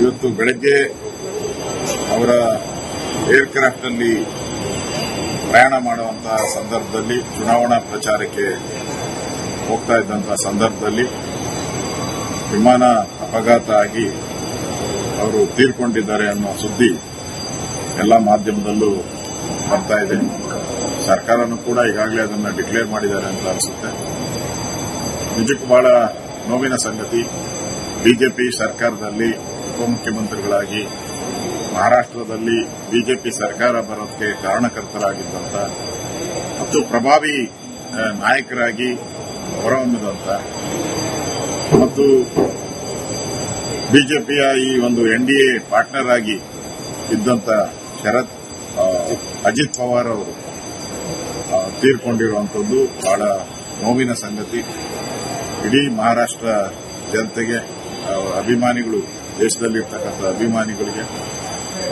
ಇವತ್ತು ಬೆಳಗ್ಗೆ ಅವರ ಏರ್ಕ್ರಾಫ್ಟ್ ಅಲ್ಲಿ ಪ್ರಯಾಣ ಮಾಡುವಂತಹ ಸಂದರ್ಭದಲ್ಲಿ ಚುನಾವಣಾ ಪ್ರಚಾರಕ್ಕೆ ಹೋಗ್ತಾ ಇದ್ದಂತಹ ಸಂದರ್ಭದಲ್ಲಿ ವಿಮಾನ ಅಪಘಾತ ಆಗಿ ಅವರು ತೀರ್ಕೊಂಡಿದ್ದಾರೆ ಅನ್ನೋ ಸುದ್ದಿ ಎಲ್ಲ ಮಾಧ್ಯಮದಲ್ಲೂ ಬರ್ತಾ ಇದೆ. ಸರ್ಕಾರನೂ ಕೂಡ ಈಗಾಗಲೇ ಅದನ್ನು ಡಿಕ್ಲೇರ್ ಮಾಡಿದ್ದಾರೆ ಅಂತ ಅನಿಸುತ್ತೆ. ನಿಜಕ್ಕೂ ಬಹಳ ನೋವಿನ ಸಂಗತಿ. ಬಿಜೆಪಿ ಸರ್ಕಾರದಲ್ಲಿ ಉಪಮುಖ್ಯಮಂತ್ರಿಗಳಾಗಿ ಮಹಾರಾಷ್ಟ್ರದಲ್ಲಿ ಬಿಜೆಪಿ ಸರ್ಕಾರ ಬರೋದಕ್ಕೆ ಕಾರಣಕರ್ತರಾಗಿದ್ದಂಥ ಮತ್ತು ಪ್ರಭಾವಿ ನಾಯಕರಾಗಿ ಹೊರಹೊಮ್ಮಿದಂಥ ಮತ್ತು ಬಿಜೆಪಿಯ ಈ ಒಂದು ಎನ್ಡಿಎ ಪಾರ್ಟ್ನರ್ ಆಗಿ ಇದ್ದಂಥ ಅಜಿತ್ ಪವಾರ್ ಅವರು ತೀರ್ಕೊಂಡಿರುವಂಥದ್ದು ಬಹಳ ನೋವಿನ ಸಂಗತಿ. ಇಡೀ ಮಹಾರಾಷ್ಟ್ರ ಜನತೆಗೆ, ಅಭಿಮಾನಿಗಳು, ದೇಶದಲ್ಲಿರ್ತಕ್ಕಂಥ ಅಭಿಮಾನಿಗಳಿಗೆ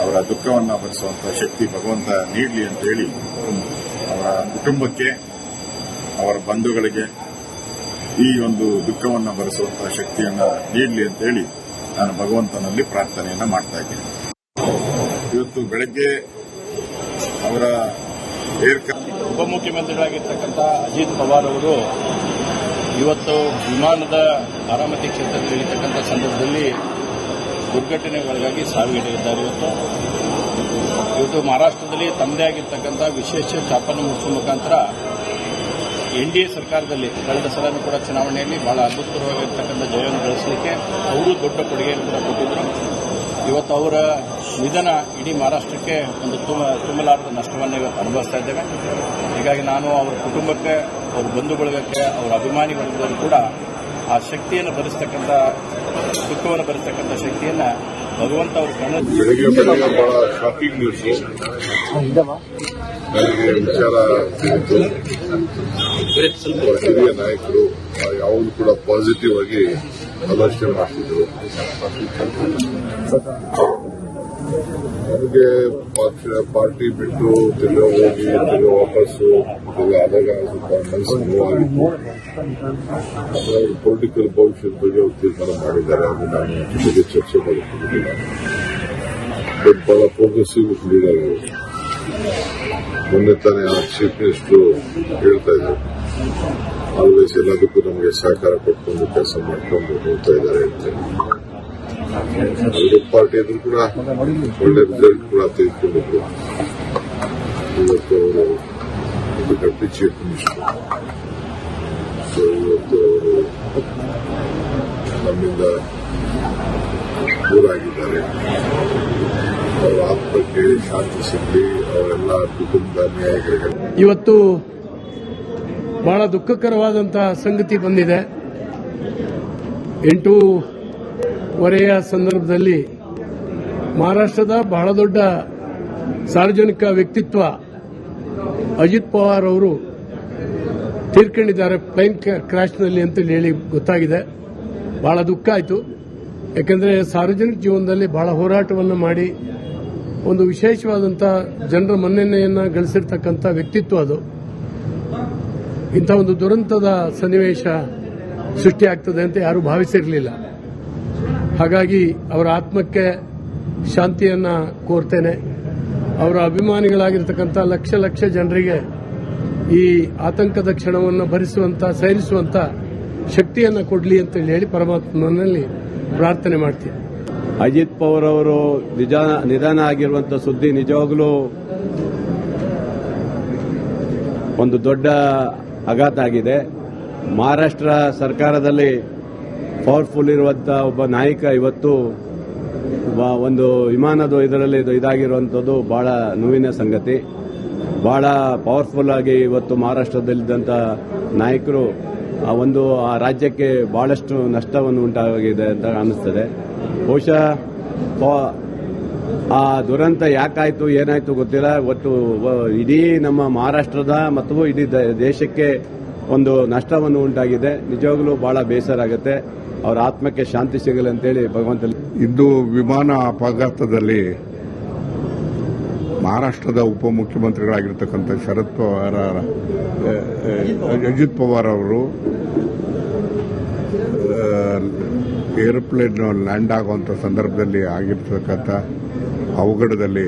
ಅವರ ದುಃಖವನ್ನು ಭರಿಸುವಂತಹ ಶಕ್ತಿ ಭಗವಂತ ನೀಡಲಿ ಅಂತ ಹೇಳಿ ಅವರ ಕುಟುಂಬಕ್ಕೆ, ಅವರ ಬಂಧುಗಳಿಗೆ ಈ ಒಂದು ದುಃಖವನ್ನು ಭರಿಸುವಂತಹ ಶಕ್ತಿಯನ್ನು ನೀಡಲಿ ಅಂತ ಹೇಳಿ ನಾನು ಭಗವಂತನಲ್ಲಿ ಪ್ರಾರ್ಥನೆಯನ್ನು ಮಾಡ್ತಾ ಇದ್ದೇನೆ. ಇವತ್ತು ಬೆಳಗ್ಗೆ ಅವರ ಉಪಮುಖ್ಯಮಂತ್ರಿಗಳಾಗಿರ್ತಕ್ಕಂಥ ಅಜಿತ್ ಪವಾರ್ ಅವರು ಇವತ್ತು ವಿಮಾನದ ಬಾರಾಮತಿ ಕ್ಷೇತ್ರದಲ್ಲಿ ಇರತಕ್ಕಂಥ ಸಂದರ್ಭದಲ್ಲಿ ದುರ್ಘಟನೆಗಳಿಗಾಗಿ ಸಾವಿಗೀಡಾಗಿದ್ದಾರೆ. ಇವತ್ತು ಮಹಾರಾಷ್ಟ್ರದಲ್ಲಿ ತಮ್ಮದೇ ಆಗಿರ್ತಕ್ಕಂಥ ವಿಶೇಷ ಛಾಪನ್ನು ಮೂಡಿಸುವ ಮುಖಾಂತರ ಎನ್ಡಿಎ ಸರ್ಕಾರದಲ್ಲಿ ಕಳೆದ ಸಲನೂ ಕೂಡ ಚುನಾವಣೆಯಲ್ಲಿ ಬಹಳ ಅಭೂತಪೂರ್ವವಾಗಿರ್ತಕ್ಕಂಥ ಜಯವನ್ನು ಗಳಿಸಲಿಕ್ಕೆ ಅವರು ದೊಡ್ಡ ಕೊಡುಗೆಯನ್ನು ಕೂಡ ಕೊಟ್ಟಿದ್ದರು. ಇವತ್ತು ಅವರ ನಿಧನ ಇಡೀ ಮಹಾರಾಷ್ಟ್ರಕ್ಕೆ ಒಂದು ತುಂಬಲಾರದ ನಷ್ಟವನ್ನು ಇವತ್ತು ಅನುಭವಿಸ್ತಾ ಇದ್ದೇವೆ. ಹೀಗಾಗಿ ನಾನು ಅವರ ಕುಟುಂಬಕ್ಕೆ, ಅವರ ಬಂಧು ಬಳಗಕ್ಕೆ, ಅವರ ಅಭಿಮಾನಿ ವರ್ಗದವರು ಕೂಡ ಆ ಶಕ್ತಿಯನ್ನು ಭರಿಸ್ತಕ್ಕಂಥ, ದುಃಖವನ್ನು ಭರಿಸ್ತಕ್ಕಂಥ ಶಕ್ತಿಯನ್ನು ಭಗವಂತ ಅವರು ಬೆಳಗ್ಗೆ ಬಹಳ ಶಾಕಿಂಗ್ ನ್ಯೂಸ್ ನನಗೆ ವಿಚಾರ ಹಿರಿಯ ನಾಯಕರು ಯಾವಾಗಲೂ ಕೂಡ ಪಾಸಿಟಿವ್ ಆಗಿ ಆಲೋಚನೆ ಮಾಡ್ತಿದ್ರು. ನನಗೆ ಪಾರ್ಟಿ ಬಿಟ್ಟು ತಿರ್ಗಾ ಹೋಗಿ ತಿರ್ಗಾ ವಾಪಸ್ಸು ಆದಾಗ ಸ್ವಲ್ಪ ಮನಸ್ಸು ನೋವಾಗಿತ್ತು. ಅವರು ಪೊಲಿಟಿಕಲ್ ಭವಿಷ್ಯದ ಬಗ್ಗೆ ಅವರು ತೀರ್ಮಾನ ಮಾಡಿದ್ದಾರೆ. ಅದು ನಾನು ಜೊತೆಗೆ ಚರ್ಚೆ ಮಾಡಿಕೊಂಡಿಲ್ಲ. ಬಟ್ ಬಹಳ ಪ್ರೋಗ್ರೆಸಿವ್ ಲೀಡರ್ ಅವರು. ಮೊನ್ನೆ ತಾನೇ ಆ ಚೀಫ್ ಮಿನಿಸ್ಟರ್ ಹೇಳ್ತಾ ಇದ್ರು, ಆಲ್ವೇಸ್ ಎಲ್ಲದಕ್ಕೂ ನಮಗೆ ಸಹಕಾರ ಕೊಟ್ಕೊಂಡು ಕೆಲಸ ಮಾಡ್ಕೊಂಡು ಹೋಗ್ತಾ ಇದ್ದಾರೆ ಅಂತ. ವಿರೋಧ ಪಾರ್ಟಿ ಆದ್ರೂ ಕೂಡ ಒಳ್ಳೆ ರಿಸಲ್ಟ್ ಕೂಡ ತೆಗೆದುಕೊಂಡಿದ್ರು. ಇವತ್ತು ಅವರು ಡೆಪ್ಟಿ ಚೀಫ್ ಮಿನಿಸ್ಟರ್. ಸೊ ಇವತ್ತು ಅವರು ನಮ್ಮಿಂದ ದೂರಾಗಿದ್ದಾರೆ. ಅವರ ಆತ್ಮಕ್ಕೆ ಶಾಂತಿ ಸಿಗಲಿ, ಅವರೆಲ್ಲ ಕುಟುಂಬದ ನ್ಯಾಯಗಳಿಗೆ. ಇವತ್ತು ಬಹಳ ದುಃಖಕರವಾದಂತಹ ಸಂಗತಿ ಬಂದಿದೆ. 8:30 ಸಂದರ್ಭದಲ್ಲಿ ಮಹಾರಾಷ್ಟ್ರದ ಬಹಳ ದೊಡ್ಡ ಸಾರ್ವಜನಿಕ ವ್ಯಕ್ತಿತ್ವ ಅಜಿತ್ ಪವಾರ್ ಅವರು ತೀರ್ಕೊಂಡಿದ್ದಾರೆ ಪ್ಲೇನ್ ಕ್ರಾಶ್ನಲ್ಲಿ ಅಂತ ಹೇಳಿ ಗೊತ್ತಾಗಿದೆ. ಬಹಳ ದುಃಖ ಆಯಿತು. ಯಾಕೆಂದರೆ ಸಾರ್ವಜನಿಕ ಜೀವನದಲ್ಲಿ ಬಹಳ ಹೋರಾಟವನ್ನು ಮಾಡಿ ಒಂದು ವಿಶೇಷವಾದಂಥ ಜನರ ಮನ್ನಣೆಯನ್ನು ಗಳಿಸಿರ್ತಕ್ಕಂಥ ವ್ಯಕ್ತಿತ್ವ ಅದು. ಇಂಥ ಒಂದು ದುರಂತದ ಸನ್ನಿವೇಶ ಸೃಷ್ಟಿಯಾಗ್ತದೆ ಅಂತ ಯಾರೂ ಭಾವಿಸಿರಲಿಲ್ಲ. ಹಾಗಾಗಿ ಅವರ ಆತ್ಮಕ್ಕೆ ಶಾಂತಿಯನ್ನು ಕೋರ್ತೇನೆ. ಅವರ ಅಭಿಮಾನಿಗಳಾಗಿರ್ತಕ್ಕಂಥ ಲಕ್ಷ ಲಕ್ಷ ಜನರಿಗೆ ಈ ಆತಂಕದ ಕ್ಷಣವನ್ನು ಭರಿಸುವಂಥ, ಸಹಿಸುವಂಥ ಶಕ್ತಿಯನ್ನು ಕೊಡಲಿ ಅಂತ ಹೇಳಿ ಪರಮಾತ್ಮನಲ್ಲಿ ಪ್ರಾರ್ಥನೆ ಮಾಡ್ತೀನಿ. ಅಜಿತ್ ಪವಾರ್ ಅವರು ನಿಧನ ಆಗಿರುವಂಥ ಸುದ್ದಿ ನಿಜವಾಗಲೂ ಒಂದು ದೊಡ್ಡ ಆಘಾತ ಆಗಿದೆ. ಮಹಾರಾಷ್ಟ್ರ ಸರ್ಕಾರದಲ್ಲಿ ಪವರ್ಫುಲ್ ಇರುವಂಥ ಒಬ್ಬ ನಾಯಕ ಇವತ್ತು ಒಂದು ವಿಮಾನದ ಇದರಲ್ಲಿ ಇದಾಗಿರುವಂಥದ್ದು ಬಹಳ ನೋವಿನ ಸಂಗತಿ. ಬಹಳ ಪವರ್ಫುಲ್ ಆಗಿ ಇವತ್ತು ಮಹಾರಾಷ್ಟ್ರದಲ್ಲಿದ್ದಂಥ ನಾಯಕರು ಆ ರಾಜ್ಯಕ್ಕೆ ಬಹಳಷ್ಟು ನಷ್ಟವನ್ನು ಉಂಟಾಗಿದೆ ಅಂತ ಅನಿಸ್ತದೆ. ಬಹುಶಃ ಆ ದುರಂತ ಯಾಕಾಯ್ತು, ಏನಾಯ್ತು ಗೊತ್ತಿಲ್ಲ. ಒಟ್ಟು ಇಡೀ ನಮ್ಮ ಮಹಾರಾಷ್ಟ್ರದ ಮತ್ತು ಇಡೀ ದೇಶಕ್ಕೆ ಒಂದು ನಷ್ಟವನ್ನು ಉಂಟಾಗಿದೆ. ನಿಜವಾಗಲೂ ಬಹಳ ಬೇಸರ ಆಗುತ್ತೆ. ಅವರ ಆತ್ಮಕ್ಕೆ ಶಾಂತಿ ಸಿಗಲಿ ಅಂತೇಳಿ ಭಗವಂತ. ಇಂದು ವಿಮಾನ ಅಪಘಾತದಲ್ಲಿ ಮಹಾರಾಷ್ಟ್ರದ ಉಪಮುಖ್ಯಮಂತ್ರಿಗಳಾಗಿರ್ತಕ್ಕಂಥ ಅಜಿತ್ ಪವಾರ್ ಅವರು ಏರೋಪ್ಲೇನ್ ಲ್ಯಾಂಡ್ ಆಗುವಂಥ ಸಂದರ್ಭದಲ್ಲಿ ಆಗಿರ್ತಕ್ಕಂಥ ಅವಘಡದಲ್ಲಿ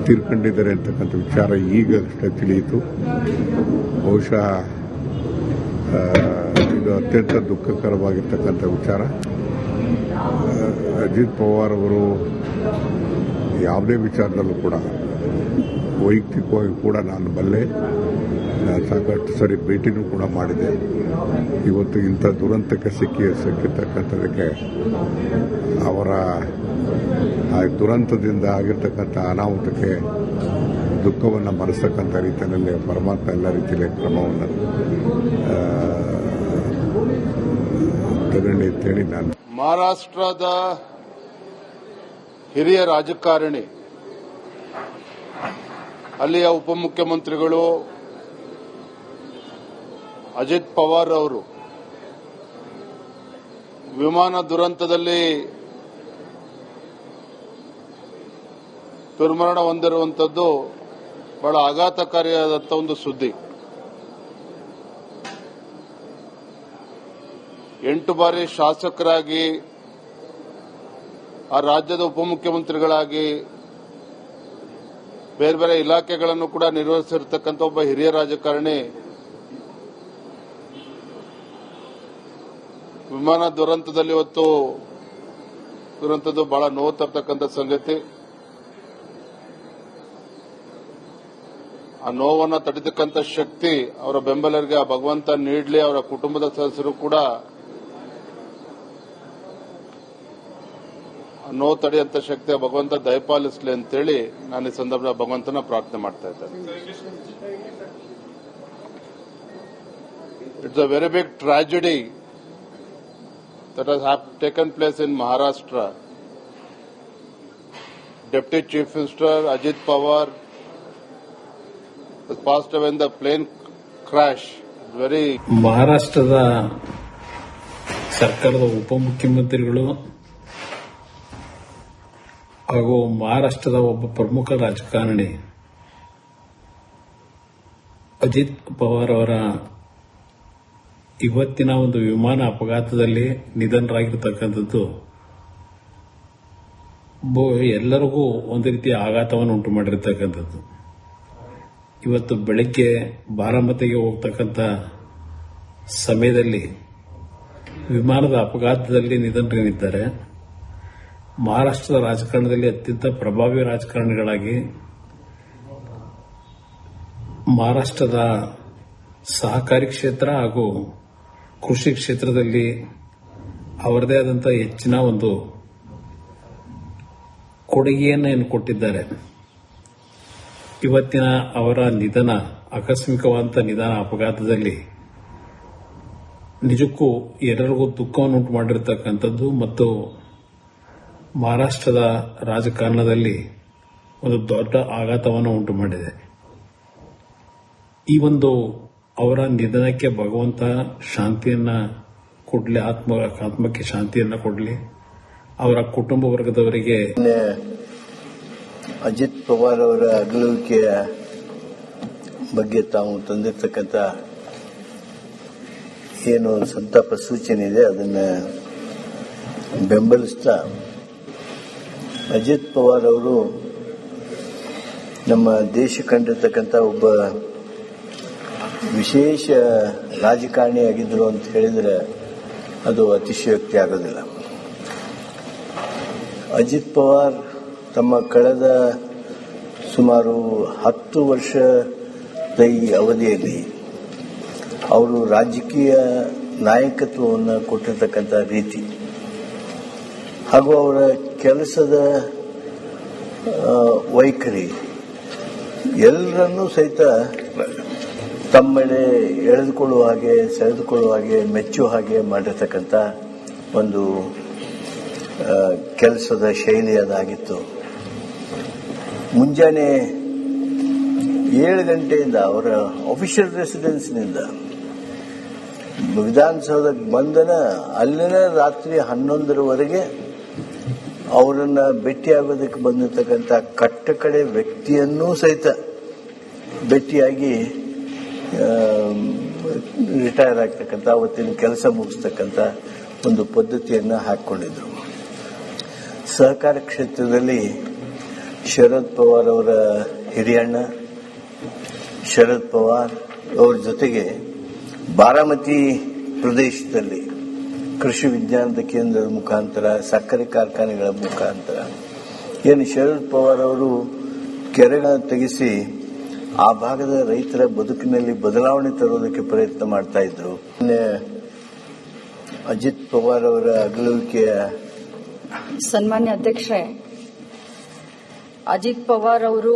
ತೀರ್ಕೊಂಡಿದ್ದಾರೆ ಅಂತಕ್ಕಂಥ ವಿಚಾರ ಈಗಷ್ಟೇ ತಿಳಿಯಿತು. ಬಹುಶಃ ಇದು ಅತ್ಯಂತ ದುಃಖಕರವಾಗಿರ್ತಕ್ಕಂಥ ವಿಚಾರ. ಅಜಿತ್ ಪವಾರ್ ಅವರು ಯಾವುದೇ ವಿಚಾರದಲ್ಲೂ ಕೂಡ ವೈಯಕ್ತಿಕವಾಗಿ ಕೂಡ ನಾನು ಬಲ್ಲೆ, ಸಾಕಷ್ಟು ಸರಿ ಭೇಟಿನೂ ಕೂಡ ಮಾಡಿದೆ. ಇವತ್ತು ಇಂಥ ದುರಂತಕ್ಕೆ ಸಿಕ್ಕಿರ್ತಕ್ಕಂಥದಕ್ಕೆ ಅವರ ಆ ದುರಂತದಿಂದ ಆಗಿರ್ತಕ್ಕಂಥ ಅನಾಹುತಕ್ಕೆ ದುಃಖವನ್ನು ಮರೆಸ್ತಕ್ಕಂಥ ರೀತಿಯಲ್ಲಿ ಪರಮಾತ್ಮ ಎಲ್ಲ ರೀತಿಯಲ್ಲಿ ಕ್ರಮವನ್ನು ತಗೊಂಡು ಅಂತೇಳಿ ನಾನು. ಮಹಾರಾಷ್ಟ್ರದ ಹಿರಿಯ ರಾಜಕಾರಣಿ, ಅಲ್ಲಿಯ ಉಪಮುಖ್ಯಮಂತ್ರಿಗಳು ಅಜಿತ್ ಪವಾರ್ ಅವರು ವಿಮಾನ ದುರಂತದಲ್ಲಿ ದುರ್ಮರಣ ಹೊಂದಿರುವಂಥದ್ದು ಬಹಳ ಆಘಾತಕಾರಿಯಾದಂಥ ಒಂದು ಸುದ್ದಿ. 8 ಬಾರಿ ಶಾಸಕರಾಗಿ, ಆ ರಾಜ್ಯದ ಉಪಮುಖ್ಯಮಂತ್ರಿಗಳಾಗಿ ಬೇರೆ ಬೇರೆ ಇಲಾಖೆಗಳನ್ನು ಕೂಡ ನಿರ್ವಹಿಸಿರ್ತಕ್ಕಂಥ ಒಬ್ಬ ಹಿರಿಯ ರಾಜಕಾರಣಿ ವಿಮಾನ ದುರಂತದಲ್ಲಿ ಇವತ್ತು ದುರಂತದ್ದು ಬಹಳ ನೋವು ತರ್ತಕ್ಕಂಥ ಸಂಗತಿ. ಆ ನೋವನ್ನು ತಡೆತಕ್ಕಂಥ ಶಕ್ತಿ ಅವರ ಬೆಂಬಲರಿಗೆ ಆ ಭಗವಂತ ನೀಡಲಿ. ಅವರ ಕುಟುಂಬದ ಸದಸ್ಯರು ಕೂಡ ನೋವು ತಡೆಯುವಂತ ಶಕ್ತಿ ಭಗವಂತ ದಯಪಾಲಿಸಲಿ ಅಂತೇಳಿ ನಾನು ಈ ಸಂದರ್ಭ ಭಗವಂತನ ಪ್ರಾರ್ಥನೆ ಮಾಡ್ತಾ ಇದ್ದೇನೆ. It's a very big tragedy that has taken place in Maharashtra. Deputy Chief Minister Ajit Pawar has passed away in the plane crash. Very ಮಹಾರಾಷ್ಟ್ರದ ಸರ್ಕಾರದ ಉಪಮುಖ್ಯಮಂತ್ರಿಗಳು ಹಾಗೂ ಮಹಾರಾಷ್ಟ್ರದ ಒಬ್ಬ ಪ್ರಮುಖ ರಾಜಕಾರಣಿ ಅಜಿತ್ ಪವಾರ್ ಅವರ ಇವತ್ತಿನ ಒಂದು ವಿಮಾನ ಅಪಘಾತದಲ್ಲಿ ನಿಧನರಾಗಿರ್ತಕ್ಕಂಥದ್ದು ಎಲ್ಲರಿಗೂ ಒಂದು ರೀತಿಯ ಆಘಾತವನ್ನು ಉಂಟು ಮಾಡಿರ್ತಕ್ಕಂಥದ್ದು. ಇವತ್ತು ಬೆಳಗ್ಗೆ ಬಾರಾಮತಿಗೆ ಹೋಗ್ತಕ್ಕಂಥ ಸಮಯದಲ್ಲಿ ವಿಮಾನದ ಅಪಘಾತದಲ್ಲಿ ನಿಧನರಾಗಿದ್ದಾರೆ. ಮಹಾರಾಷ್ಟ್ರದ ರಾಜಕಾರಣದಲ್ಲಿ ಅತ್ಯಂತ ಪ್ರಭಾವಿ ರಾಜಕಾರಣಿಗಳಾಗಿ ಮಹಾರಾಷ್ಟ್ರದ ಸಹಕಾರಿ ಕ್ಷೇತ್ರ ಹಾಗೂ ಕೃಷಿ ಕ್ಷೇತ್ರದಲ್ಲಿ ಅವರದೇ ಆದಂತಹ ಹೆಚ್ಚಿನ ಒಂದು ಕೊಡುಗೆಯನ್ನು ಕೊಟ್ಟಿದ್ದಾರೆ. ಇವತ್ತಿನ ಅವರ ನಿಧನ, ಆಕಸ್ಮಿಕವಾದಂತಹ ನಿಧನ ಅಪಘಾತದಲ್ಲಿ ನಿಜಕ್ಕೂ ಎಲ್ಲರಿಗೂ ದುಃಖವನ್ನು ಉಂಟು ಮಾಡಿರತಕ್ಕಂಥದ್ದು ಮತ್ತು ಮಹಾರಾಷ್ಟ್ರದ ರಾಜಕಾರಣದಲ್ಲಿ ಒಂದು ದೊಡ್ಡ ಆಘಾತವನ್ನು ಉಂಟು ಮಾಡಿದೆ. ಈ ಒಂದು ಅವರ ನಿಧನಕ್ಕೆ ಭಗವಂತ ಶಾಂತಿಯನ್ನ ಕೊಡಲಿ, ಆತ್ಮಕ್ಕೆ ಶಾಂತಿಯನ್ನ ಕೊಡಲಿ. ಅವರ ಕುಟುಂಬ ವರ್ಗದವರಿಗೆ ಅಜಿತ್ ಪವಾರ್ ಅವರ ಅಗಲುವಿಕೆಯ ಬಗ್ಗೆ ತಾವು ತಂದಿರತಕ್ಕಂಥ ಏನು ಸಂತಾಪ ಸೂಚನೆ ಇದೆ ಅದನ್ನು ಬೆಂಬಲಿಸ್ತಾ, ಅಜಿತ್ ಪವಾರ್ ಅವರು ನಮ್ಮ ದೇಶ ಕಂಡಿರ್ತಕ್ಕಂಥ ಒಬ್ಬ ವಿಶೇಷ ರಾಜಕಾರಣಿಯಾಗಿದ್ದರು ಅಂತ ಹೇಳಿದರೆ ಅದು ಅತಿಶಯೋಕ್ತಿ ಆಗೋದಿಲ್ಲ. ಅಜಿತ್ ಪವಾರ್ ತಮ್ಮ ಕಳೆದ ಸುಮಾರು 10 ವರ್ಷದ ಈ ಅವಧಿಯಲ್ಲಿ ಅವರು ರಾಜಕೀಯ ನಾಯಕತ್ವವನ್ನು ಕೊಟ್ಟಿರ್ತಕ್ಕಂಥ ರೀತಿ ಹಾಗೂ ಅವರ ಕೆಲಸದ ವೈಖರಿ ಎಲ್ಲರನ್ನೂ ಸಹಿತ ತಮ್ಮೆಡೆ ಎಳೆದುಕೊಳ್ಳುವ ಹಾಗೆ, ಸೆಳೆದುಕೊಳ್ಳುವ ಹಾಗೆ, ಮೆಚ್ಚುವ ಹಾಗೆ ಮಾಡಿರ್ತಕ್ಕಂಥ ಒಂದು ಕೆಲಸದ ಶೈಲಿ ಅದಾಗಿತ್ತು. ಮುಂಜಾನೆ 7 ಗಂಟೆಯಿಂದ ಅವರ ಅಫಿಷಿಯಲ್ ರೆಸಿಡೆನ್ಸ್ನಿಂದ ವಿಧಾನಸೌಧಕ್ಕೆ ಬಂದನ ಅಲ್ಲಿನ ರಾತ್ರಿ 11ರವರೆಗೆ ಅವರನ್ನ ಭೇಟಿಯಾಗೋದಕ್ಕೆ ಬಂದಿರತಕ್ಕಂಥ ಕಟ್ಟಕಡೆ ವ್ಯಕ್ತಿಯನ್ನೂ ಸಹಿತ ಭೇಟಿಯಾಗಿ ರಿಟೈರ್ ಆಗ್ತಕ್ಕಂಥ, ಅವತ್ತಿನ ಕೆಲಸ ಮುಗಿಸ್ತಕ್ಕಂಥ ಒಂದು ಪದ್ಧತಿಯನ್ನು ಹಾಕಿಕೊಂಡಿದ್ರು. ಸಹಕಾರ ಕ್ಷೇತ್ರದಲ್ಲಿ ಶರದ್ ಪವಾರ್ ಅವರ ಹಿರಿಯಣ್ಣ ಶರದ್ ಪವಾರ್ ಅವರ ಜೊತೆಗೆ ಬಾರಾಮತಿ ಪ್ರದೇಶದಲ್ಲಿ ಕೃಷಿ ವಿಜ್ಞಾನದ ಕೇಂದ್ರದ ಮುಖಾಂತರ, ಸಕ್ಕರೆ ಕಾರ್ಖಾನೆಗಳ ಮುಖಾಂತರ ಏನು ಶರದ್ ಪವಾರ್ ಅವರು ಕೆರೆಗಳನ್ನು ತೆಗೆಸಿ ಆ ಭಾಗದ ರೈತರ ಬದುಕಿನಲ್ಲಿ ಬದಲಾವಣೆ ತರುವುದಕ್ಕೆ ಪ್ರಯತ್ನ ಮಾಡ್ತಾ ಇದ್ರು. ಅಜಿತ್ ಪವಾರ್ ಅವರ ಅಗಲುವಿಕೆಯ ಸನ್ಮಾನ್ಯ ಅಧ್ಯಕ್ಷರೇ, ಅಜಿತ್ ಪವಾರ್ ಅವರು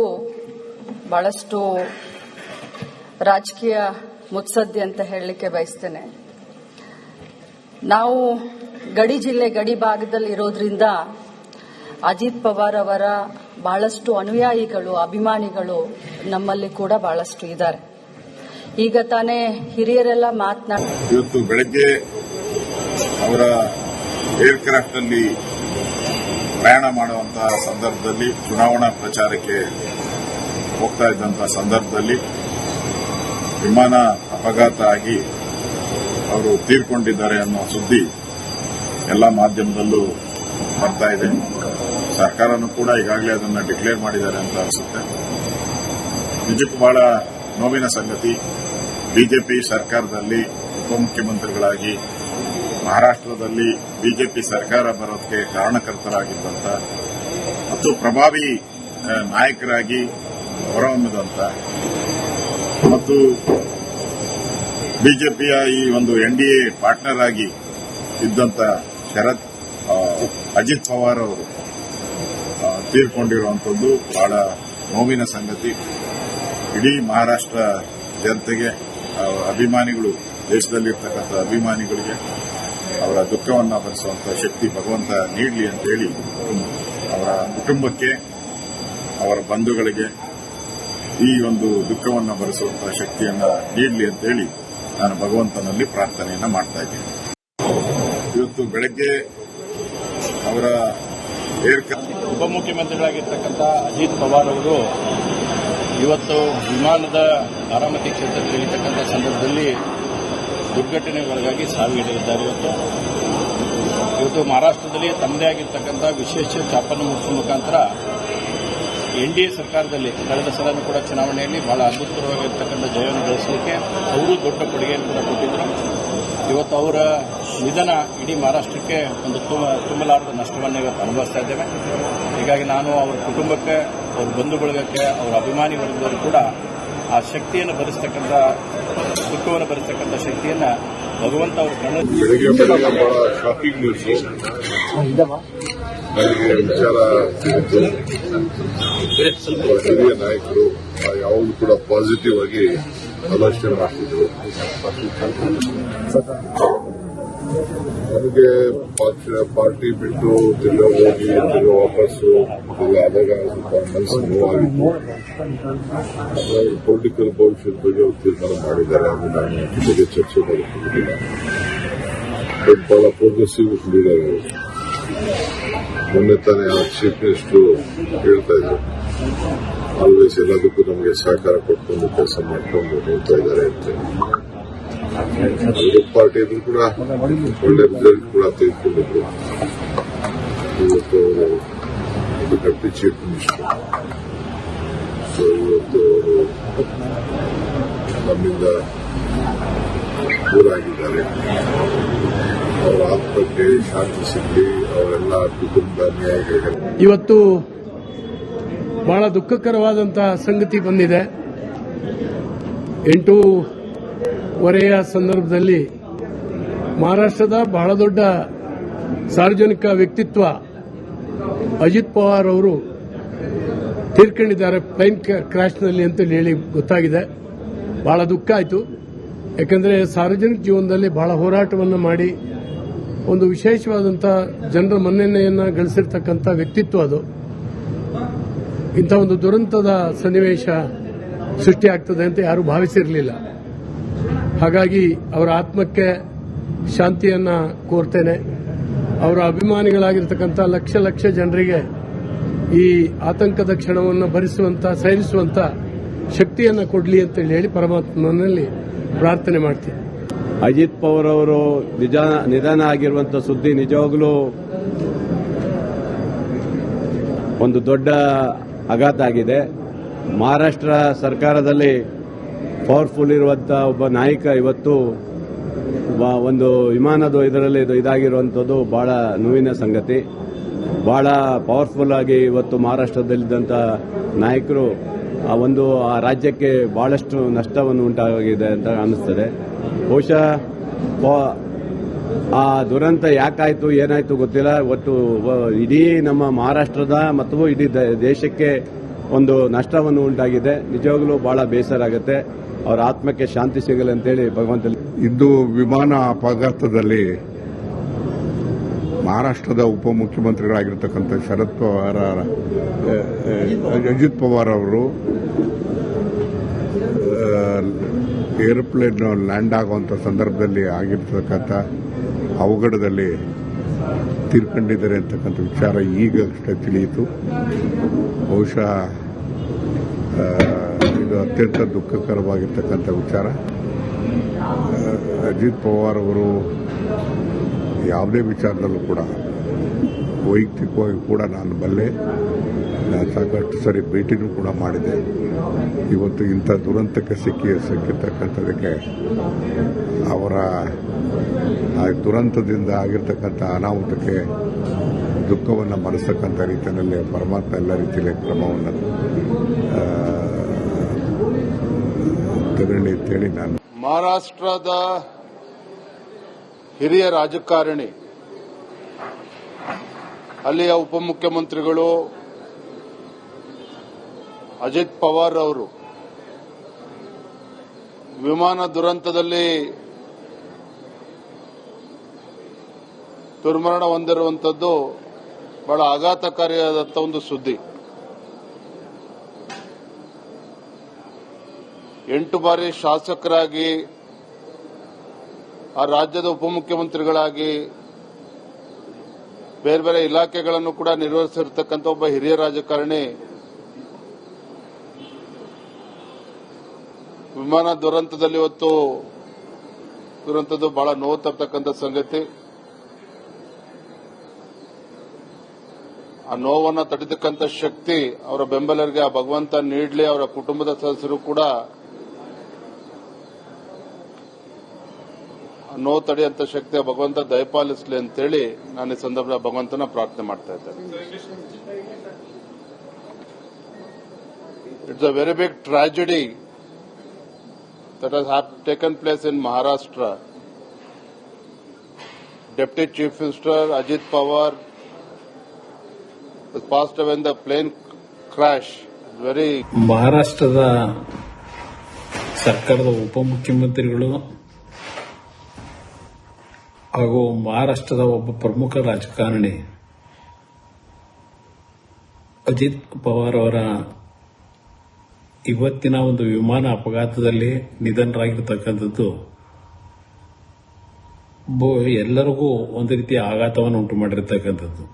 ಬಹಳಷ್ಟು ರಾಜಕೀಯ ಮುತ್ಸದ್ದಿ ಅಂತ ಹೇಳಲಿಕ್ಕೆ ಬಯಸ್ತೇನೆ. ನಾವು ಗಡಿ ಜಿಲ್ಲೆ ಗಡಿ ಭಾಗದಲ್ಲಿ ಇರೋದ್ರಿಂದ ಅಜಿತ್ ಪವಾರ್ ಅವರ ಬಹಳಷ್ಟು ಅನುಯಾಯಿಗಳು, ಅಭಿಮಾನಿಗಳು ನಮ್ಮಲ್ಲಿ ಕೂಡ ಬಹಳಷ್ಟು ಇದ್ದಾರೆ. ಈಗ ತಾನೇ ಹಿರಿಯರೆಲ್ಲ ಇವತ್ತು ಬೆಳಗ್ಗೆ ಅವರ ಏರ್ಕ್ರಾಫ್ಟ್ ಅಲ್ಲಿ ಪ್ರಯಾಣ ಮಾಡುವಂತಹ ಸಂದರ್ಭದಲ್ಲಿ, ಚುನಾವಣಾ ಪ್ರಚಾರಕ್ಕೆ ಹೋಗ್ತಾ ಇದ್ದಂತಹ ಸಂದರ್ಭದಲ್ಲಿ ವಿಮಾನ ಅಪಘಾತ ಆಗಿ ಅವರು ತೀರ್ಕೊಂಡಿದ್ದಾರೆ ಅನ್ನೋ ಸುದ್ದಿ ಎಲ್ಲ ಮಾಧ್ಯಮದಲ್ಲೂ ಬರ್ತಾ ಇದೆ. ಸರ್ಕಾರನೂ ಕೂಡ ಈಗಾಗಲೇ ಅದನ್ನು ಡಿಕ್ಲೇರ್ ಮಾಡಿದ್ದಾರೆ ಅಂತ ಅನಿಸುತ್ತೆ. ನಿಜಕ್ಕೂ ಬಹಳ ನೋವಿನ ಸಂಗತಿ. ಬಿಜೆಪಿ ಸರ್ಕಾರದಲ್ಲಿ ಉಪಮುಖ್ಯಮಂತ್ರಿಗಳಾಗಿ ಮಹಾರಾಷ್ಟದಲ್ಲಿ ಬಿಜೆಪಿ ಸರ್ಕಾರ ಬರೋದಕ್ಕೆ ಕಾರಣಕರ್ತರಾಗಿದ್ದಂಥ ಮತ್ತು ಪ್ರಭಾವಿ ನಾಯಕರಾಗಿ ಹೊರಹೊಮ್ಮಿದಂಥ ಮತ್ತು ಬಿಜೆಪಿಯ ಈ ಒಂದು ಎನ್ಡಿಎ ಪಾರ್ಟ್ನರ್ ಆಗಿ ಇದ್ದಂಥ ಅಜಿತ್ ಪವಾರ್ ಅವರು ತೀರ್ಕೊಂಡಿರುವಂಥದ್ದು ಬಹಳ ನೋವಿನ ಸಂಗತಿ. ಇಡೀ ಮಹಾರಾಷ್ಟ್ರ ಜನತೆಗೆ, ಅಭಿಮಾನಿಗಳು, ದೇಶದಲ್ಲಿರ್ತಕ್ಕಂಥ ಅಭಿಮಾನಿಗಳಿಗೆ ಅವರ ದುಃಖವನ್ನು ಭರಿಸುವಂತಹ ಶಕ್ತಿ ಭಗವಂತ ನೀಡಲಿ ಅಂತ ಹೇಳಿ, ಅವರ ಕುಟುಂಬಕ್ಕೆ, ಅವರ ಬಂಧುಗಳಿಗೆ ಈ ಒಂದು ದುಃಖವನ್ನು ಭರಿಸುವಂತಹ ಶಕ್ತಿಯನ್ನು ನೀಡಲಿ ಅಂತ ಹೇಳಿ ನಾನು ಭಗವಂತನಲ್ಲಿ ಪ್ರಾರ್ಥನೆಯನ್ನು ಮಾಡ್ತಾ ಇದ್ದೇನೆ. ಇವತ್ತು ಬೆಳಗ್ಗೆ ಅವರ ಉಪಮುಖ್ಯಮಂತ್ರಿಗಳಾಗಿರ್ತಕ್ಕಂಥ ಅಜಿತ್ ಪವಾರ್ ಅವರು ಇವತ್ತು ವಿಮಾನದ ಬಾರಾಮತಿ ಕ್ಷೇತ್ರದಲ್ಲಿ ಇರತಕ್ಕಂಥ ಸಂದರ್ಭದಲ್ಲಿ ದುರ್ಘಟನೆಗೊಳಗಾಗಿ ಸಾವಿಗೀಡಾಗಿದ್ದಾರೆ. ಇವತ್ತು ಮಹಾರಾಷ್ಟದಲ್ಲಿ ತಮ್ಮದೇ ಆಗಿರ್ತಕ್ಕಂಥ ವಿಶೇಷ ಛಾಪನ್ನು ಮೂಡಿಸುವ ಮುಖಾಂತರ ಎನ್ಡಿಎ ಸರ್ಕಾರದಲ್ಲಿ ಕಳೆದ ಸಲನೂ ಕೂಡ ಚುನಾವಣೆಯಲ್ಲಿ ಬಹಳ ಅಭೂತಪೂರ್ವವಾಗಿರ್ತಕ್ಕಂಥ ಜಯವನ್ನು ಗಳಿಸಲಿಕ್ಕೆ ಅವರು ದೊಡ್ಡ ಕೊಡುಗೆಯನ್ನು ಕೂಡ ಕೊಟ್ಟಿದ್ದರು. ಇವತ್ತು ಅವರ ನಿಧನ ಇಡೀ ಮಹಾರಾಷ್ಟಕ್ಕೆ ಒಂದು ತುಂಬಲಾರದ ನಷ್ಟವನ್ನು ಇವತ್ತು ಅನುಭವಿಸ್ತಾ ಇದ್ದೇವೆ. ಹೀಗಾಗಿ ನಾನು ಅವರ ಕುಟುಂಬಕ್ಕೆ, ಅವರ ಬಂಧು ಬಳಗಕ್ಕೆ, ಅವರ ಅಭಿಮಾನಿ ವರ್ಗದವರು ಕೂಡ ಆ ಶಕ್ತಿಯನ್ನು ಭರಿಸತಕ್ಕಂಥ, ದುಃಖವನ್ನು ಭರಿಸತಕ್ಕಂಥ ಶಕ್ತಿಯನ್ನು ಭಗವಂತ ಅವರು ಬೆಳಗ್ಗೆ ಬಹಳ ಶಾಕಿಂಗ್ ನ್ಯೂಸ್ ನನಗೆ ವಿಚಾರ ಸಿಗುತ್ತೆ. ಹಿರಿಯ ನಾಯಕರು ಯಾವಾಗಲೂ ಕೂಡ ಪಾಸಿಟಿವ್ ಆಗಿ ಆಲೋಚನೆ ಮಾಡ್ತಿದ್ರು. ನನಗೆ ಪಾರ್ಟಿ ಬಿಟ್ಟು ತಿರ್ಗಾ ಹೋಗಿ ತಿರ್ಗಾ ವಾಪಸ್ಸು ಆದಾಗ ಸ್ವಲ್ಪ ಮನಸ್ಸು ನೋವಾಗಿತ್ತು. ಪೊಲಿಟಿಕಲ್ ಭವಿಷ್ಯದ ಬಗ್ಗೆ ಅವರು ತೀರ್ಮಾನ ಮಾಡಿದ್ದಾರೆ. ಅದು ನಾನು ಬಗ್ಗೆ ಚರ್ಚೆ ಮಾಡಿಕೊಂಡಿಲ್ಲ. ಬಹಳ ಪ್ರೋಗ್ರೆಸಿವ್ ಲೀಡರ್ ಅವರು. ಮೊನ್ನೆ ತಾನೇ ಚೀಫ್ ಮಿನಿಸ್ಟರ್ ಹೇಳ್ತಾ ಇದ್ರು, ಆಲ್ವೇಸ್ ಎಲ್ಲದಕ್ಕೂ ನಮಗೆ ಸಹಕಾರ ಕೊಟ್ಕೊಂಡು ಕೆಲಸ ಮಾಡ್ಕೊಂಡು ಹೋಗ್ತಾ ಇದ್ದಾರೆ ಅಂತ. ವಿರೋಧ ಪಾರ್ಟಿ ಇದ್ರು ಕೂಡ ಒಳ್ಳೆ ರಿಸಲ್ಟ್ ಕೂಡ ತೆಗೆದುಕೊಂಡಿದ್ರು. ಇವತ್ತು ಅವರು ಒಂದು ಡೆಪ್ಟಿ ಚೀಫ್ ಮಿನಿಸ್ಟರ್. ಇವತ್ತು ಅವರು ನಮ್ಮಿಂದ ದೂರಾಗಿದ್ದಾರೆ. ಅವರ ಆತ್ಮಕ್ಕೆ ಶಾಂತಿ ಸಿಗಲಿ, ಅವರೆಲ್ಲ ಕುಟುಂಬ ನ್ಯಾಯಗಳು. ಇವತ್ತು ಬಹಳ ದುಃಖಕರವಾದಂತಹ ಸಂಗತಿ ಬಂದಿದೆ. 8:15 ಸಂದರ್ಭದಲ್ಲಿ ಮಹಾರಾಷ್ಟದ ಬಹಳ ದೊಡ್ಡ ಸಾರ್ವಜನಿಕ ವ್ಯಕ್ತಿತ್ವ ಅಜಿತ್ ಪವಾರ್ ಅವರು ತೀರ್ಕೊಂಡಿದ್ದಾರೆ ಪ್ಲೇನ್ ಕ್ರಾಶ್ನಲ್ಲಿ ಅಂತ ಹೇಳಿ ಗೊತ್ತಾಗಿದೆ. ಬಹಳ ದುಃಖ ಆಯಿತು. ಯಾಕಂದರೆ ಸಾರ್ವಜನಿಕ ಜೀವನದಲ್ಲಿ ಬಹಳ ಹೋರಾಟವನ್ನು ಮಾಡಿ ಒಂದು ವಿಶೇಷವಾದಂತಹ ಜನರ ಮನ್ನಣೆಯನ್ನು ಗಳಿಸಿರ್ತಕ್ಕಂಥ ವ್ಯಕ್ತಿತ್ವ ಅದು. ಇಂಥ ಒಂದು ದುರಂತದ ಸನ್ನಿವೇಶ ಸೃಷ್ಟಿಯಾಗ್ತದೆ ಅಂತ ಯಾರೂ ಭಾವಿಸಿರಲಿಲ್ಲ. ಹಾಗಾಗಿ ಅವರ ಆತ್ಮಕ್ಕೆ ಶಾಂತಿಯನ್ನು ಕೋರ್ತೇನೆ. ಅವರ ಅಭಿಮಾನಿಗಳಾಗಿರ್ತಕ್ಕಂಥ ಲಕ್ಷ ಲಕ್ಷ ಜನರಿಗೆ ಈ ಆತಂಕದ ಕ್ಷಣವನ್ನು ಭರಿಸುವಂತ, ಸಹಿಸುವಂತ ಶಕ್ತಿಯನ್ನು ಕೊಡಲಿ ಅಂತ ಹೇಳಿ ಪರಮಾತ್ಮನಲ್ಲಿ ಪ್ರಾರ್ಥನೆ ಮಾಡ್ತೀನಿ. ಅಜಿತ್ ಪವಾರ್ ಅವರು ನಿಧನ ಆಗಿರುವಂತಹ ಸುದ್ದಿ ನಿಜವಾಗ್ಲೂ ಒಂದು ದೊಡ್ಡ ಆಘಾತ ಆಗಿದೆ. ಮಹಾರಾಷ್ಟ್ರ ಸರ್ಕಾರದಲ್ಲಿ ಪವರ್ಫುಲ್ ಇರುವಂತಹ ಒಬ್ಬ ನಾಯಕ ಇವತ್ತು ಒಂದು ವಿಮಾನದ ಇದರಲ್ಲಿ ಇದಾಗಿರುವಂಥದ್ದು ಬಹಳ ನೋವಿನ ಸಂಗತಿ. ಬಹಳ ಪವರ್ಫುಲ್ ಆಗಿ ಇವತ್ತು ಮಹಾರಾಷ್ಟ್ರದಲ್ಲಿದ್ದಂಥ ನಾಯಕರು ಆ ರಾಜ್ಯಕ್ಕೆ ಬಹಳಷ್ಟು ನಷ್ಟವನ್ನು ಉಂಟಾಗಿದೆ ಅಂತ ಅನಿಸ್ತದೆ. ಬಹುಶಃ ಆ ದುರಂತ ಯಾಕಾಯ್ತು ಏನಾಯ್ತು ಗೊತ್ತಿಲ್ಲ. ಇವತ್ತು ಇಡೀ ನಮ್ಮ ಮಹಾರಾಷ್ಟ್ರದ ಮತ್ತು ಇಡೀ ದೇಶಕ್ಕೆ ಒಂದು ನಷ್ಟವನ್ನು ಉಂಟಾಗಿದೆ. ನಿಜವಾಗಲೂ ಬಹಳ ಬೇಸರ ಆಗುತ್ತೆ. ಅವರ ಆತ್ಮಕ್ಕೆ ಶಾಂತಿ ಸಿಗಲಿ ಅಂತೇಳಿ ಭಗವಂತ. ಇಂದು ವಿಮಾನ ಅಪಘಾತದಲ್ಲಿ ಮಹಾರಾಷ್ಟ್ರದ ಉಪಮುಖ್ಯಮಂತ್ರಿಗಳಾಗಿರ್ತಕ್ಕಂಥ ಅಜಿತ್ ಪವಾರ್ ಅವರು ಏರೋಪ್ಲೇನ್ ಲ್ಯಾಂಡ್ ಆಗುವಂಥ ಸಂದರ್ಭದಲ್ಲಿ ಆಗಿರ್ತಕ್ಕಂಥ ಅವಘಡದಲ್ಲಿ ತೀರ್ಕೊಂಡಿದ್ದಾರೆ ಅಂತಕ್ಕಂಥ ವಿಚಾರ ಈಗಷ್ಟೇ ತಿಳಿಯಿತು. ಬಹುಶಃ ಇದು ಅತ್ಯಂತ ದುಃಖಕರವಾಗಿರ್ತಕ್ಕಂಥ ವಿಚಾರ. ಅಜಿತ್ ಪವಾರ್ ಅವರು ಯಾವುದೇ ವಿಚಾರದಲ್ಲೂ ಕೂಡ ವೈಯಕ್ತಿಕವಾಗಿ ಕೂಡ ನಾನು ಬಲ್ಲೆ, ನಾನು ಸಾಕಷ್ಟು ಸರಿ ಭೇಟಿನೂ ಕೂಡ ಮಾಡಿದೆ. ಇವತ್ತು ಇಂಥ ದುರಂತಕ್ಕೆ ಸಿಕ್ಕಿರ್ತಕ್ಕಂಥದಕ್ಕೆ ಅವರ ಆ ದುರಂತದಿಂದ ಆಗಿರ್ತಕ್ಕಂಥ ಅನಾಹುತಕ್ಕೆ ದುಃಖವನ್ನು ಮರೆಸ್ತಕ್ಕಂಥ ರೀತಿಯಲ್ಲಿ ಪರಮಾತ್ಮ ಎಲ್ಲ ರೀತಿಯಲ್ಲಿ ಕ್ರಮವನ್ನು ತಗೊಳ್ಳಿ ಅಂತೇಳಿ ನಾನು. ಮಹಾರಾಷ್ಟ್ರದ ಹಿರಿಯ ರಾಜಕಾರಣಿ, ಅಲ್ಲಿಯ ಉಪಮುಖ್ಯಮಂತ್ರಿಗಳು ಅಜಿತ್ ಪವಾರ್ ಅವರು ವಿಮಾನ ದುರಂತದಲ್ಲಿ ದುರ್ಮರಣ ಹೊಂದಿರುವಂಥದ್ದು ಬಹಳ ಆಘಾತಕಾರಿಯಾದಂಥ ಒಂದು ಸುದ್ದಿ. 8 ಬಾರಿ ಶಾಸಕರಾಗಿ, ಆ ರಾಜ್ಯದ ಉಪಮುಖ್ಯಮಂತ್ರಿಗಳಾಗಿ ಬೇರೆ ಬೇರೆ ಇಲಾಖೆಗಳನ್ನು ಕೂಡ ನಿರ್ವಹಿಸಿರ್ತಕ್ಕಂಥ ಒಬ್ಬ ಹಿರಿಯ ರಾಜಕಾರಣಿ ವಿಮಾನ ದುರಂತದಲ್ಲಿ ಇವತ್ತು ದುರಂತದ್ದು ಬಹಳ ನೋವು ತರ್ತಕ್ಕಂಥ ಸಂಗತಿ. ಆ ನೋವನ್ನು ತಡೆತಕ್ಕಂಥ ಶಕ್ತಿ ಅವರ ಬೆಂಬಲರಿಗೆ ಆ ಭಗವಂತ ನೀಡಲಿ. ಅವರ ಕುಟುಂಬದ ಸದಸ್ಯರು ಕೂಡ ನೋವು ತಡೆಯುವಂತ ಶಕ್ತಿ ಭಗವಂತ ದಯಪಾಲಿಸಲಿ ಅಂತೇಳಿ ನಾನು ಈ ಸಂದರ್ಭದಲ್ಲಿ ಭಗವಂತನ ಪ್ರಾರ್ಥನೆ ಮಾಡ್ತಾ ಇದ್ದೇನೆ. It's a very big tragedy that has taken place in Maharashtra. Deputy Chief Minister Ajit Pawar was passed away in the plane crash. Very ಮಹಾರಾಷ್ಟ್ರದ ಸರ್ಕಾರದ ಉಪಮುಖ್ಯಮಂತ್ರಿಗಳು ಹಾಗೂ ಮಹಾರಾಷ್ಟ್ರದ ಒಬ್ಬ ಪ್ರಮುಖ ರಾಜಕಾರಣಿ ಅಜಿತ್ ಪವಾರ್ ಅವರ ಇವತ್ತಿನ ಒಂದು ವಿಮಾನ ಅಪಘಾತದಲ್ಲಿ ನಿಧನರಾಗಿರ್ತಕ್ಕಂಥದ್ದು ಎಲ್ಲರಿಗೂ ಒಂದು ರೀತಿಯ ಆಘಾತವನ್ನು ಉಂಟು ಮಾಡಿರ್ತಕ್ಕಂಥದ್ದು.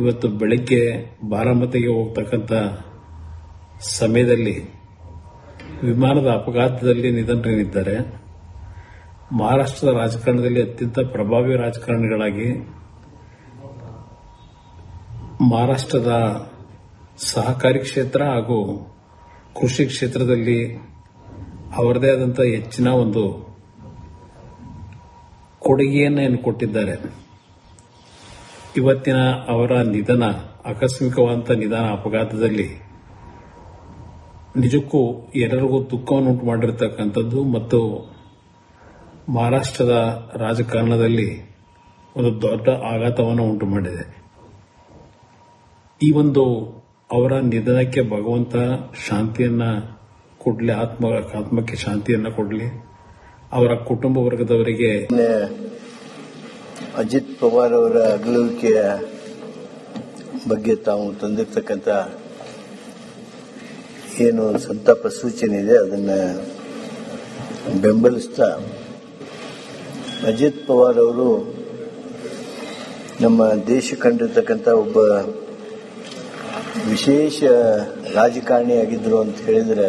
ಇವತ್ತು ಬೆಳಗ್ಗೆ ಬಾರಾಮತಿಗೆ ಹೋಗ್ತಕ್ಕಂಥ ಸಮಯದಲ್ಲಿ ವಿಮಾನದ ಅಪಘಾತದಲ್ಲಿ ನಿಧನರಾಗಿದ್ದಾರೆ. ಮಹಾರಾಷ್ಟ್ರದ ರಾಜಕಾರಣದಲ್ಲಿ ಅತ್ಯಂತ ಪ್ರಭಾವಿ ರಾಜಕಾರಣಿಗಳಾಗಿ ಮಹಾರಾಷ್ಟ್ರದ ಸಹಕಾರಿ ಕ್ಷೇತ್ರ ಹಾಗೂ ಕೃಷಿ ಕ್ಷೇತ್ರದಲ್ಲಿ ಅವರದೇ ಆದಂಥ ಹೆಚ್ಚಿನ ಒಂದು ಕೊಡುಗೆಯನ್ನು ಕೊಟ್ಟಿದ್ದಾರೆ. ಇವತ್ತಿನ ಅವರ ನಿಧನ, ಆಕಸ್ಮಿಕವಾದಂಥ ನಿಧನ ಅಪಘಾತದಲ್ಲಿ ನಿಜಕ್ಕೂ ಎಲ್ಲರಿಗೂ ದುಃಖವನ್ನು ಉಂಟು ಮಾಡಿರ್ತಕ್ಕಂಥದ್ದು ಮತ್ತು ಮಹಾರಾಷ್ಟ್ರದ ರಾಜಕಾರಣದಲ್ಲಿ ಒಂದು ದೊಡ್ಡ ಆಘಾತವನ್ನು ಉಂಟು ಮಾಡಿದೆ. ಈ ಒಂದು ಅವರ ನಿಧನಕ್ಕೆ ಭಗವಂತ ಶಾಂತಿಯನ್ನ ಕೊಡಲಿ, ಆತ್ಮಕ್ಕೆ ಶಾಂತಿಯನ್ನ ಕೊಡಲಿ. ಅವರ ಕುಟುಂಬ ವರ್ಗದವರಿಗೆ ಅಜಿತ್ ಪವಾರ್ ಅವರ ಅಗಲುವಿಕೆಯ ಬಗ್ಗೆ ತಾವು ತಂದಿರ್ತಕ್ಕಂಥ ಏನು ಸಂತಾಪ ಸೂಚನೆ ಇದೆ ಅದನ್ನು ಬೆಂಬಲಿಸ್ತಾ, ಅಜಿತ್ ಪವಾರ್ ಅವರು ನಮ್ಮ ದೇಶ ಕಂಡಿರ್ತಕ್ಕಂಥ ಒಬ್ಬ ವಿಶೇಷ ರಾಜಕಾರಣಿಯಾಗಿದ್ದರು ಅಂತ ಹೇಳಿದರೆ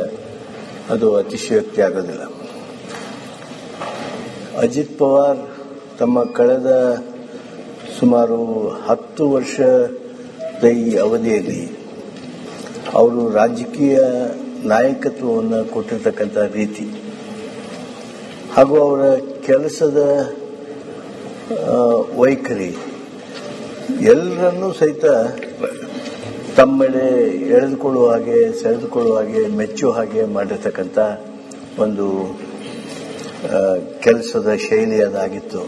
ಅದು ಅತಿಶಯೋಕ್ತಿ ಆಗೋದಿಲ್ಲ. ಅಜಿತ್ ಪವಾರ್ ತಮ್ಮ ಕಳೆದ ಸುಮಾರು 10 ವರ್ಷದ ಈ ಅವಧಿಯಲ್ಲಿ ಅವರು ರಾಜಕೀಯ ನಾಯಕತ್ವವನ್ನು ಕೊಟ್ಟಿರ್ತಕ್ಕಂಥ ರೀತಿ ಹಾಗೂ ಅವರ ಕೆಲಸದ ವೈಖರಿ ಎಲ್ಲರನ್ನೂ ಸಹಿತ ತಮ್ಮೆಡೆ ಎಳೆದುಕೊಳ್ಳುವ ಹಾಗೆ ಸೆಳೆದುಕೊಳ್ಳುವ ಹಾಗೆ ಮೆಚ್ಚುವ ಹಾಗೆ ಮಾಡಿರ್ತಕ್ಕಂಥ ಒಂದು ಕೆಲಸದ ಶೈಲಿ ಅದಾಗಿತ್ತು.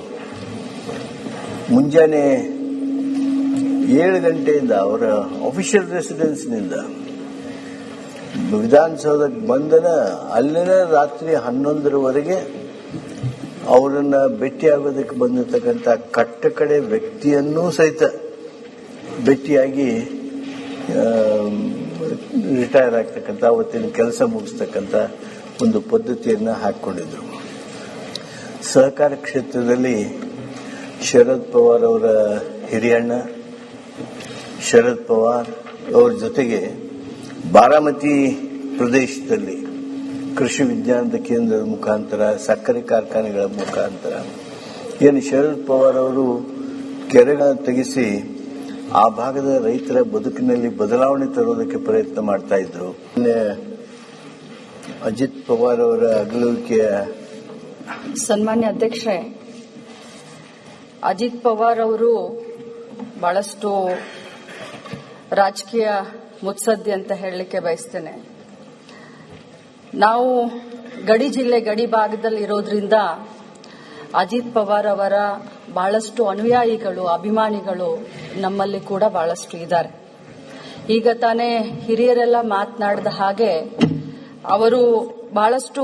ಮುಂಜಾನೆ 7 ಗಂಟೆಯಿಂದ ಅವರ ಅಫಿಷಿಯಲ್ ರೆಸಿಡೆನ್ಸ್ನಿಂದ ವಿಧಾನಸೌಧಕ್ಕೆ ಬಂದನ ಅಲ್ಲಿನ ರಾತ್ರಿ 11ರವರೆಗೆ ಅವರನ್ನ ಭೇಟಿಯಾಗೋದಕ್ಕೆ ಬಂದಿರತಕ್ಕಂಥ ಕಟ್ಟಕಡೆ ವ್ಯಕ್ತಿಯನ್ನೂ ಸಹಿತ ಭೇಟಿಯಾಗಿ ರಿಟೈರ್ ಆಗ್ತಕ್ಕಂಥ ಅವತ್ತಿನ ಕೆಲಸ ಮುಗಿಸ್ತಕ್ಕಂಥ ಒಂದು ಪದ್ಧತಿಯನ್ನ ಹಾಕಿಕೊಂಡಿದ್ರು. ಸಹಕಾರ ಕ್ಷೇತ್ರದಲ್ಲಿ ಶರದ್ ಪವಾರ್ ಅವರ ಹಿರಿಯಣ್ಣ ಶರದ್ ಪವಾರ್ ಅವರ ಜೊತೆಗೆ ಬಾರಾಮತಿ ಪ್ರದೇಶದಲ್ಲಿ ಕೃಷಿ ವಿಜ್ಞಾನದ ಕೇಂದ್ರದ ಮುಖಾಂತರ ಸಕ್ಕರೆ ಕಾರ್ಖಾನೆಗಳ ಮುಖಾಂತರ ಏನು ಶರದ್ ಪವಾರ್ ಅವರು ಕೆರೆಗಳನ್ನು ತೆಗೆಸಿ ಆ ಭಾಗದ ರೈತರ ಬದುಕಿನಲ್ಲಿ ಬದಲಾವಣೆ ತರುವುದಕ್ಕೆ ಪ್ರಯತ್ನ ಮಾಡ್ತಾ ಇದ್ರು. ಅಜಿತ್ ಪವಾರ್ ಅವರ ಅಗಲುವಿಕೆಯ ಸನ್ಮಾನ್ಯ ಅಧ್ಯಕ್ಷರೇ, ಅಜಿತ್ ಪವಾರ್ ಅವರು ಬಹಳಷ್ಟು ರಾಜಕೀಯ ಮುತ್ಸದ್ದಿ ಅಂತ ಹೇಳಲಿಕ್ಕೆ ಬಯಸ್ತೇನೆ. ನಾವು ಗಡಿ ಜಿಲ್ಲೆ ಗಡಿ ಭಾಗದಲ್ಲಿ ಇರೋದ್ರಿಂದ ಅಜಿತ್ ಪವಾರ್ ಅವರ ಬಹಳಷ್ಟು ಅನುಯಾಯಿಗಳು ಅಭಿಮಾನಿಗಳು ನಮ್ಮಲ್ಲಿ ಕೂಡ ಬಹಳಷ್ಟು ಇದ್ದಾರೆ. ಈಗ ತಾನೇ ಹಿರಿಯರೆಲ್ಲ ಮಾತನಾಡಿದ ಹಾಗೆ ಅವರು ಬಹಳಷ್ಟು